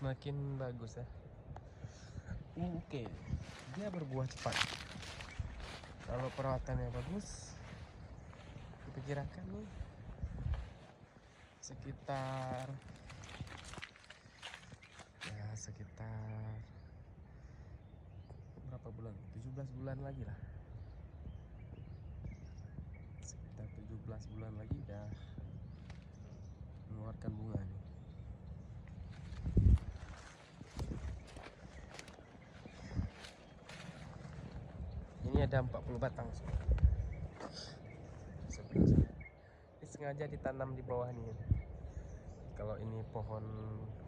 semakin bagus ya. Oke, dia berbuah cepat kalau perawatannya bagus. Diperkirakan nih sekitar berapa bulan? 17 bulan lagi lah. Sekitar 17 bulan lagi udah mengeluarkan bunga nih. Ini ada 40 batang. Ini sengaja ditanam di bawah nih. Kalau ini pohon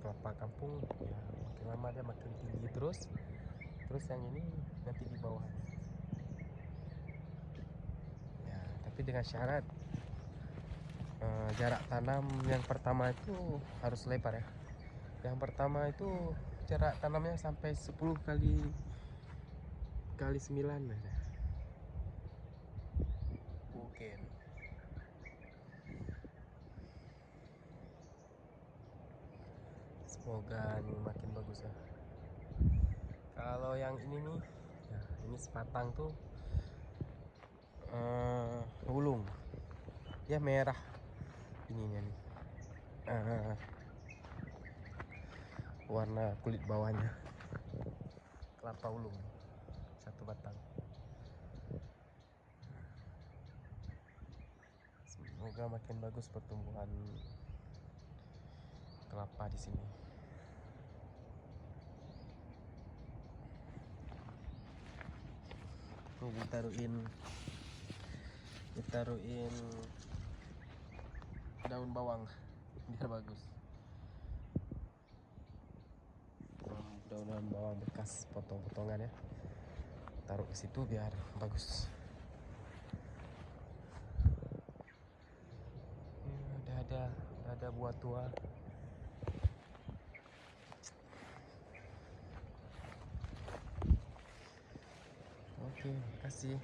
kelapa kampung, ya makin lama dia makin tinggi terus. Terus yang ini nanti di bawah. Ya, tapi dengan syarat jarak tanam yang pertama itu harus lebar ya. Yang pertama itu jarak tanamnya sampai 10 kali 9 ya. Mungkin. Semoga ini makin bagus ya. Kalau yang ini nih, ya ini sebatang tuh ulung. Dia merah ininya nih. Warna kulit bawahnya kelapa ulung, satu batang. Semoga makin bagus pertumbuhan kelapa di sini. Tuh ditaruhin daun bawang biar bagus. Daun bawang bekas potong-potongan ya, taruh ke situ biar bagus. Udah ada buah tua. Oke, makasih.